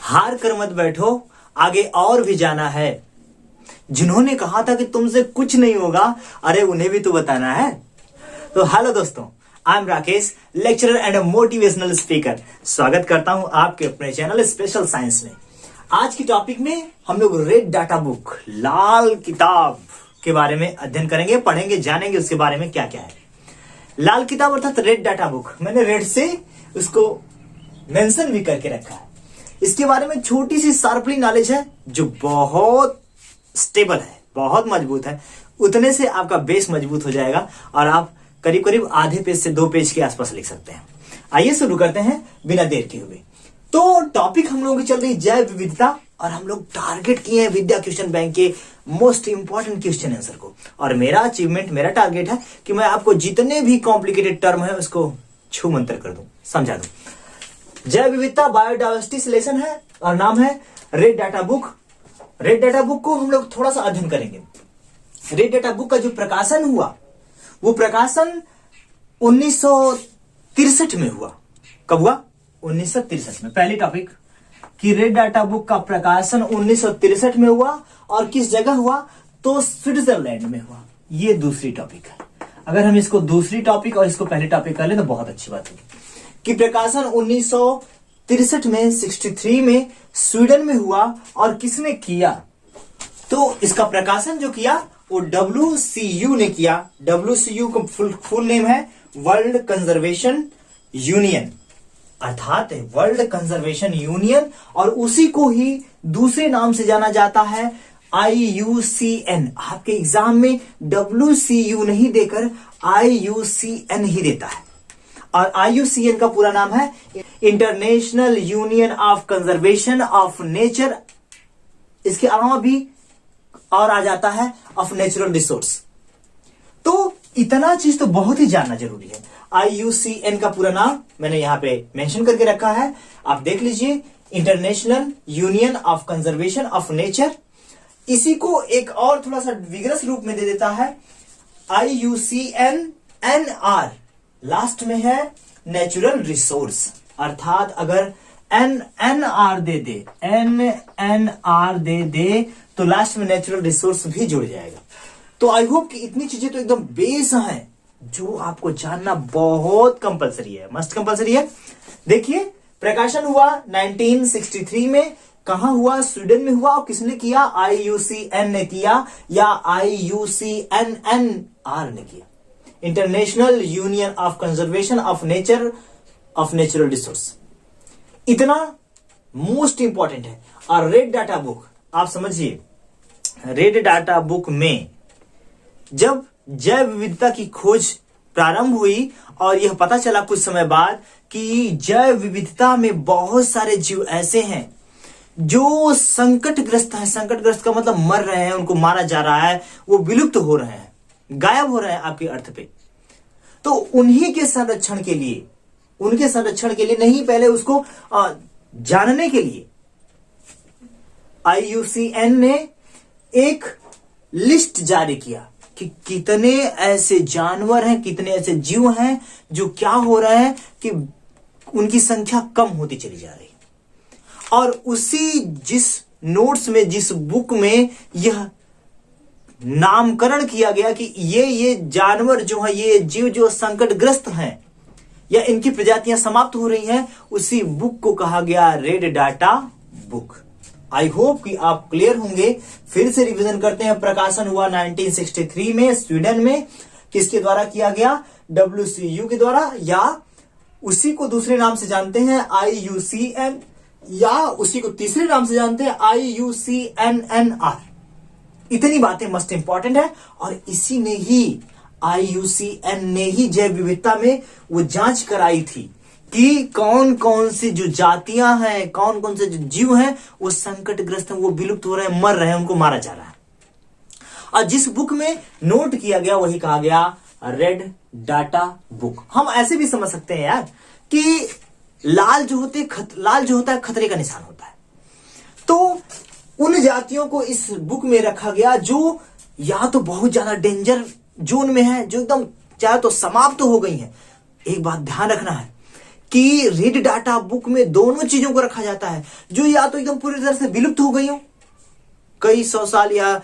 हार कर मत बैठो, आगे और भी जाना है। जिन्होंने कहा था कि तुमसे कुछ नहीं होगा, अरे उन्हें भी तो बताना है। तो हेलो दोस्तों, I am Rakesh, lecturer and motivational speaker. स्वागत करता हूं आपके अपने चैनल स्पेशल साइंस में। आज की टॉपिक में हम लोग रेड डाटा बुक, लाल किताब के बारे में अध्ययन करेंगे, पढ़ेंगे, जानेंगे उसके बारे में क्या क्या है। लाल किताब अर्थात रेड डाटा बुक, मैंने रेड से उसको मेंशन भी करके रखा है। इसके बारे में छोटी सी शार्पली नॉलेज है जो बहुत स्टेबल है, बहुत मजबूत है। उतने से आपका बेस मजबूत हो जाएगा और आप करीब करीब आधे पेज से 2 पेज के आसपास लिख सकते हैं। आइए शुरू करते हैं बिना देर किए हुए। तो टॉपिक हम लोगों की चल रही जैव विविधता और हम लोग टारगेट किए हैं विद्या क्वेश्चन बैंक के मोस्ट इंपॉर्टेंट क्वेश्चन आंसर को। और मेरा अचीवमेंट, मेरा टारगेट है कि मैं आपको जितने भी कॉम्प्लिकेटेड टर्म है उसको छू मंतर कर दूं, समझा दूं। जैव विविधता बायोडायवर्सिटी से लेसन है और नाम है red data book. Red data book को हम लोग थोड़ा सा अध्ययन करेंगे। रेड डाटा बुक का जो प्रकाशन हुआ वो प्रकाशन 1963 में हुआ। कब हुआ? 1963 में। पहली टॉपिक कि रेड डाटा बुक का प्रकाशन 1963 में हुआ और किस जगह हुआ? तो स्विट्जरलैंड में हुआ। ये दूसरी टॉपिक है। अगर हम इसको दूसरी टॉपिक और इसको पहली टॉपिक कर ले तो बहुत अच्छी बात होगी कि प्रकाशन 1963 में 63 में स्वीडन में हुआ। और किसने किया? तो इसका प्रकाशन जो किया वो WCU ने किया। WCU का फुल नेम है वर्ल्ड कंजर्वेशन यूनियन, अर्थात वर्ल्ड कंजर्वेशन यूनियन। और उसी को ही दूसरे नाम से जाना जाता है IUCN। आपके एग्जाम में WCU नहीं देकर IUCN ही देता है। और IUCN का पूरा नाम है international union of conservation of nature. इसके अलावा भी और आ जाता है ऑफ नेचुरल रिसोर्स। तो इतना चीज तो बहुत ही जानना जरूरी है। IUCN का पूरा नाम मैंने यहां पे मेंशन करके रखा है, आप देख लीजिए। International union of conservation of nature. इसी को एक और थोड़ा सा विगरस रूप में दे देता है IUCN-NR। लास्ट में है नेचुरल रिसोर्स, अर्थात अगर NR दे दे तो लास्ट में नेचुरल रिसोर्स भी जुड़ जाएगा। तो आई होप कि इतनी चीजें तो एकदम बेस हैं जो आपको जानना बहुत कंपलसरी है, मस्ट कंपलसरी है। देखिए, प्रकाशन हुआ 1963 में। कहां हुआ? स्वीडन में हुआ। और किसने किया? IUCN ने किया या IUCN-NR ने किया, international union of conservation of nature of natural resource. इतना मोस्ट इंपॉर्टेंट है। और रेड डाटा बुक, आप समझिए, रेड डाटा बुक में जब जैव विविधता की खोज प्रारंभ हुई और यह पता चला कुछ समय बाद कि जैव विविधता में बहुत सारे जीव ऐसे हैं जो संकटग्रस्त हैं। संकटग्रस्त का मतलब मर रहे हैं, उनको मारा जा रहा है, वो विलुप्त हो रहे हैं, गायब हो रहे हैं आपके अर्थ पे। तो उन्हीं के संरक्षण के लिए, उनके संरक्षण के लिए नहीं, पहले उसको जानने के लिए IUCN ने एक लिस्ट जारी किया कि कितने ऐसे जानवर हैं, कितने ऐसे जीव हैं जो क्या हो रहा है कि उनकी संख्या कम होती चली जा रही है। और उसी जिस नोट्स में, जिस बुक में यह नामकरण किया गया कि ये जानवर जो है, ये जीव जो संकटग्रस्त हैं या इनकी प्रजातियां समाप्त हो रही हैं, उसी बुक को कहा गया red data book. I hope कि आप क्लियर होंगे। फिर से रिवीजन करते हैं। प्रकाशन हुआ 1963 में स्वीडन में। किसके द्वारा किया गया? WCU के द्वारा, या उसी को दूसरे नाम से जानते हैं IUCN, या उसी को तीसरे नाम से जानते हैं IUCN-NR। इतनी बातें मस्ट इंपॉर्टेंट है। और इसी ने ही, IUCN ने ही जैव विविधता में वो जांच कराई थी कि कौन कौन सी जो जातियां हैं, कौन कौन से जो जीव हैं वो संकटग्रस्त हैं, वो विलुप्त हो रहे हैं, मर रहे हैं, उनको मारा जा रहा है। और जिस बुक में नोट किया गया वही कहा गया रेड डाटा बुक। हम ऐसे भी समझ सकते हैं यार कि लाल जो होता है खतरे का निशान होता है। तो उन जातियों को इस बुक में रखा गया जो या तो बहुत ज्यादा डेंजर जोन में है, जो एकदम चाहे तो समाप्त हो गई है। एक बात ध्यान रखना है कि रेड डाटा बुक में दोनों चीजों को रखा जाता है, जो या तो एकदम पूरी तरह से विलुप्त हो गई हो, कई सौ साल या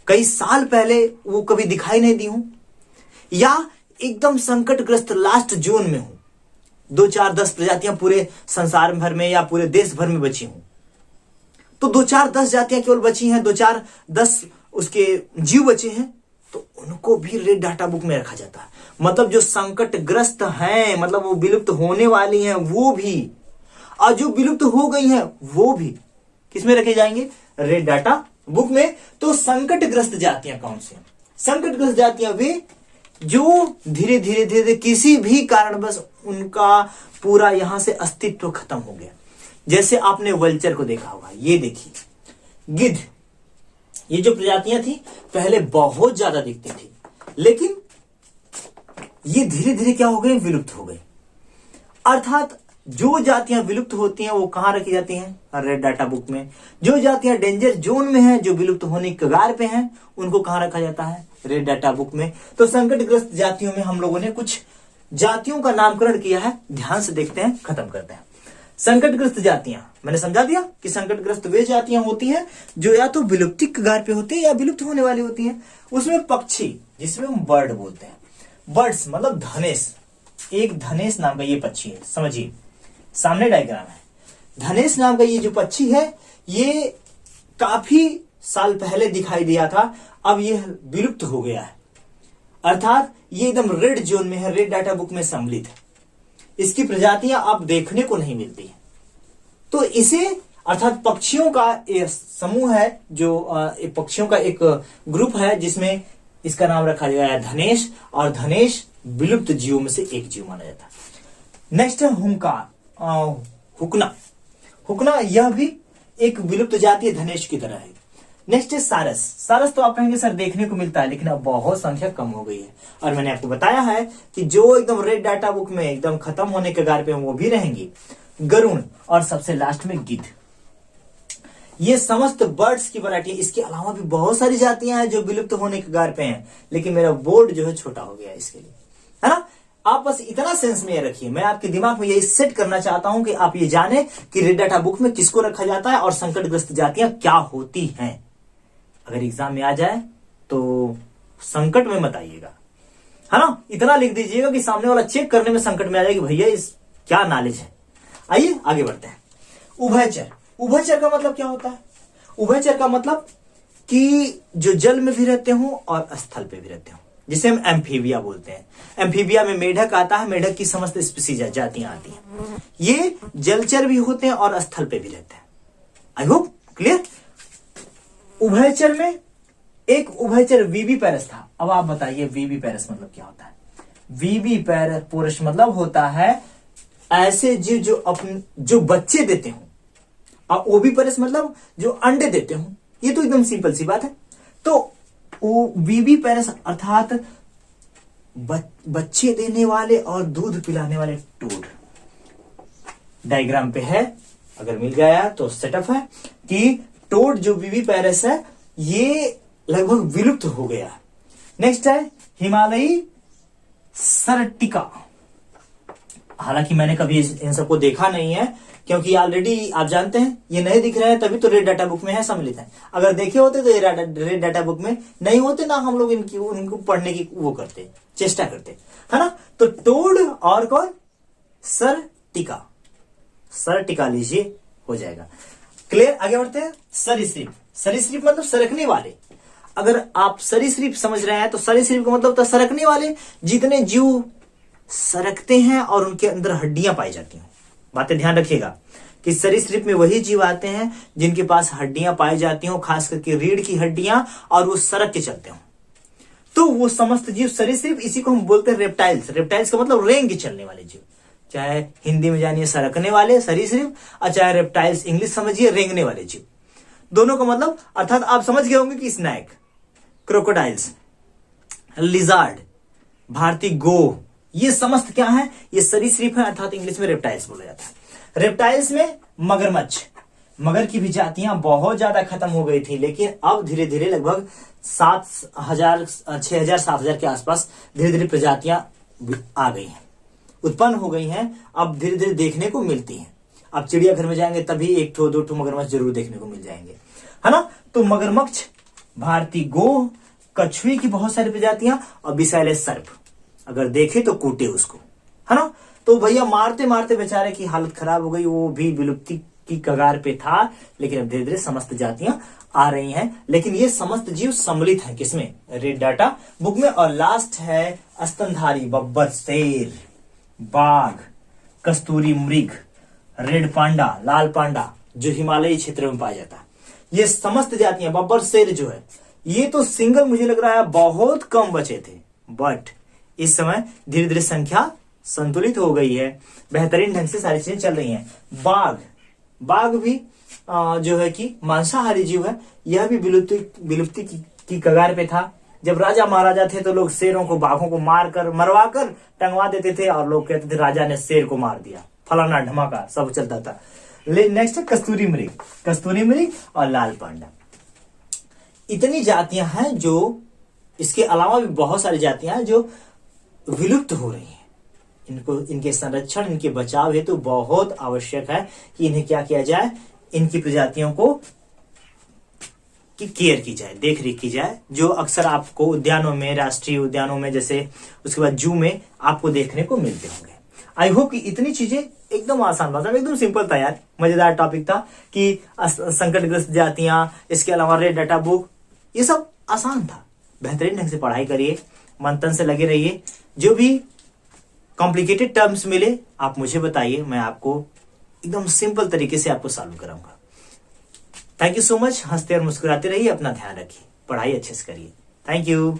कई साल पहले वो कभी दिखाई नहीं दी हूं, या एकदम संकटग्रस्त लास्ट जोन में हूं, 2-4-10 प्रजातियां पूरे संसार भर में या पूरे देश भर में बची हूं। तो 2-4-10 जातियां केवल बची हैं, 2-4-10 उसके जीव बचे हैं, तो उनको भी रेड डाटा बुक में रखा जाता है। मतलब जो संकटग्रस्त हैं, मतलब वो विलुप्त होने वाली हैं वो भी, और जो विलुप्त हो गई हैं वो भी किसमें रखे जाएंगे? रेड डाटा बुक में। तो संकटग्रस्त जातियां कौन सी हैं? संकटग्रस्त जातियां वे जो धीरे धीरे धीरे किसी भी कारणवश उनका पूरा यहां से अस्तित्व खत्म हो गया। जैसे आपने वल्चर को देखा होगा, ये देखिए गिद्ध, ये जो प्रजातियां थी पहले बहुत ज्यादा दिखती थी, लेकिन ये धीरे धीरे क्या हो गए? विलुप्त हो गए। अर्थात जो जातियां विलुप्त होती हैं वो कहां रखी जाती हैं? रेड डाटा बुक में। जो जातियां डेंजर जोन में हैं, जो विलुप्त होने की कगार पे हैं, उनको कहां रखा जाता है? रेड डाटा बुक में। तो संकटग्रस्त जातियों में हम लोगों ने कुछ जातियों का नामकरण किया है, ध्यान से देखते हैं, खत्म करते हैं। संकटग्रस्त जातियां मैंने समझा दिया कि संकटग्रस्त वे जातियां होती हैं जो या तो विलुप्ति की कगार पे होती है या विलुप्त होने वाली होती हैं। उसमें पक्षी, जिसमें हम बर्ड बोलते हैं, बर्ड्स मतलब धनेश, एक धनेश नाम का ये पक्षी है, समझिए सामने डायग्राम है। धनेश नाम का ये जो पक्षी है ये काफी साल पहले दिखाई दिया था, अब ये विलुप्त हो गया है। अर्थात ये एकदम रेड जोन में है, रेड डाटा बुक में सम्मिलित है। इसकी प्रजातियां अब देखने को नहीं मिलती है। तो इसे अर्थात पक्षियों का एक समूह है, जो पक्षियों का एक ग्रुप है जिसमें इसका नाम रखा गया है धनेश, और धनेश विलुप्त जीवों में से एक जीव माना जाता है। नेक्स्ट है हुंकार, हुकना। हुकना यह भी एक विलुप्त जाति है, धनेश की तरह है। नेक्स्ट है सारस। सारस तो आप कहेंगे सर देखने को मिलता है, लेकिन अब बहुत संख्या कम हो गई है, और मैंने आपको बताया है कि जो एकदम रेड डाटा बुक में एकदम खत्म होने के कगार पे वो भी रहेंगी। गरुण, और सबसे लास्ट में गिद्ध। ये समस्त बर्ड्स की वैरायटी। इसके अलावा भी बहुत सारी जातियां हैं जो विलुप्त होने के कगार पे हैं, लेकिन मेरा बोर्ड जो है छोटा हो गया इसके लिए, है ना। आप बस इतना सेंस में ये रखिए, मैं आपके दिमाग में यही सेट करना चाहता हूं कि आप ये जाने कि रेड डाटा बुक में किसको रखा जाता है और संकटग्रस्त जातियां क्या होती हैं। अगर एग्जाम में आ जाए तो संकट में मत आइएगा, है ना। इतना लिख दीजिएगा कि सामने वाला चेक करने में संकट में आ जाए कि भैया इस क्या नॉलेज है। आइए आगे बढ़ते हैं। उभयचर। उभयचर का मतलब क्या होता है? उभयचर का मतलब कि जो जल में भी रहते हो और स्थल पे भी रहते हो, जिसे हम एम्फीबिया बोलते हैं। एम्फीबिया में मेढक आता है, मेढक की समस्त स्पीसीज जातियां आती हैं। ये जलचर भी होते हैं और स्थल पे भी रहते हैं। I hope clear. उभयचर में एक उभयचर वीवी पैरस था। अब आप बताइए वीवी पैरस मतलब क्या होता है? वीवी पैरस मतलब होता है ऐसे जीव जो बच्चे देते हो, और ओवी पैरस मतलब जो अंडे देते हो। ये तो एकदम सिंपल सी बात है। तो वीवी पैरस अर्थात बच्चे देने वाले और दूध पिलाने वाले टोड। डायग्राम पे है, अगर मिल गया तो सेटअप है कि टोड जो वीवी पैरस है ये लगभग विलुप्त हो गया। नेक्स्ट है हिमालयी सरटिका। हालांकि मैंने कभी इन सबको देखा नहीं है, क्योंकि ऑलरेडी आप जानते हैं ये नए दिख रहे हैं, तभी तो रेड डाटा बुक में है, सम्मिलित है। अगर देखे होते तो ये रेड डाटा बुक में नहीं होते ना, हम लोग उनको पढ़ने की वो करते, चेष्टा करते, है ना। तो टोड और कौन? सरटिका। सरटिका लीजिए, हो जाएगा क्लियर। आगे बढ़ते हैं। सरीसृप। सरीसृप मतलब सरकने वाले। अगर आप सरीसृप समझ रहे हैं तो सरीसृप का मतलब था सरकने वाले। जितने जीव सरकते हैं और उनके अंदर हड्डियां पाई जाती हैं। बातें ध्यान रखिएगा कि सरीसृप में वही जीव आते हैं जिनके पास हड्डियां पाई जाती हो, खास करके रीढ़ की हड्डियां, और वो सरक के चलते हो। तो वो समस्त जीव सरीसृप, इसी को हम बोलते हैं रेप्टाइल्स। रेप्टाइल्स का मतलब रेंग के चलने वाले जीव। चाहे हिंदी में जानिए सरकने वाले सरीसृप, और चाहे रेप्टाइल्स इंग्लिश समझिए रेंगने वाले जीव। दोनों का मतलब अर्थात आप समझ गए होंगे कि स्नैक, क्रोकोडाइल्स, लिजार्ड, भारतीय गो, ये समस्त क्या है? ये सरीसृप है, अर्थात इंग्लिश में रेप्टाइल्स बोला जाता है। रेप्टाइल्स में मगरमच्छ। मगर की भी जातियां बहुत ज्यादा खत्म हो गई थी, लेकिन अब धीरे धीरे लगभग 7,000 6,000 7,000 के आसपास धीरे धीरे प्रजातियां आ गई हैं। उत्पन्न हो गई हैं, अब धीरे धीरे देखने को मिलती हैं। अब चिड़ियाघर में जाएंगे तभी 1-2 मगरमच्छ जरूर देखने को मिल जाएंगे, है ना। तो मगरमच्छ, भारतीय गोह, कछुए की बहुत सारी प्रजातियां और विषैले सर्प, अगर देखे तो कूटे उसको, है ना। तो भैया मारते मारते बेचारे की हालत खराब हो गई, वो भी विलुप्ति की कगार पे था, लेकिन अब धीरे धीरे समस्त जातियां आ रही हैं। लेकिन ये समस्त जीव सम्मिलित हैं किसमें? रेड डाटा बुक में। और लास्ट है स्तनधारी बब्बर शेर, बाघ, कस्तूरी मृग, रेड पांडा, लाल पांडा, जो हिमालयी क्षेत्र में पाया जाता है। ये समस्त जातियां, बब्बर शेर जो है, ये तो सिंगल मुझे लग रहा है बहुत कम बचे थे, बट इस समय धीरे धीरे संख्या संतुलित हो गई है, बेहतरीन ढंग से सारी चीजें चल रही हैं। बाघ भी जो है कि मांसाहारी जीव है, यह भी विलुप्ति की कगार पे था। जब राजा महाराजा थे तो लोग शेरों को, बाघों को मरवा कर टंगवा देते थे और लोग कहते थे राजा ने शेर को मार दिया, फलाना ढमाका सब चलता था। नेक्स्ट है कस्तूरी मृग और लाल पांडा। इतनी जातियां हैं, जो इसके अलावा भी बहुत सारी जातियां हैं जो विलुप्त हो रही हैं। इनके संरक्षण, इनके बचाव हेतु बहुत आवश्यक है कि इन्हें क्या किया जाए, इनकी प्रजातियों को की केयर की जाए, देख रेख की जाए, जो अक्सर आपको उद्यानों में, राष्ट्रीय उद्यानों में, जैसे उसके बाद जू में आपको देखने को मिलते होंगे। आई होप कि इतनी चीजें एकदम आसान भाषा में, एकदम सिंपल था यार, मजेदार टॉपिक था कि संकटग्रस्त जातियां, इसके अलावा रेड डाटा बुक, ये सब आसान था। बेहतरीन ढंग से पढ़ाई करिए, मंथन से लगे रहिए। जो भी कॉम्प्लिकेटेड टर्म्स मिले आप मुझे बताइए, मैं आपको एकदम सिंपल तरीके से आपको सॉल्व कराऊंगा। Thank you so much. हंसते और मुस्कुराते रहिए, अपना ध्यान रखिए, पढ़ाई अच्छे से करिए। Thank you.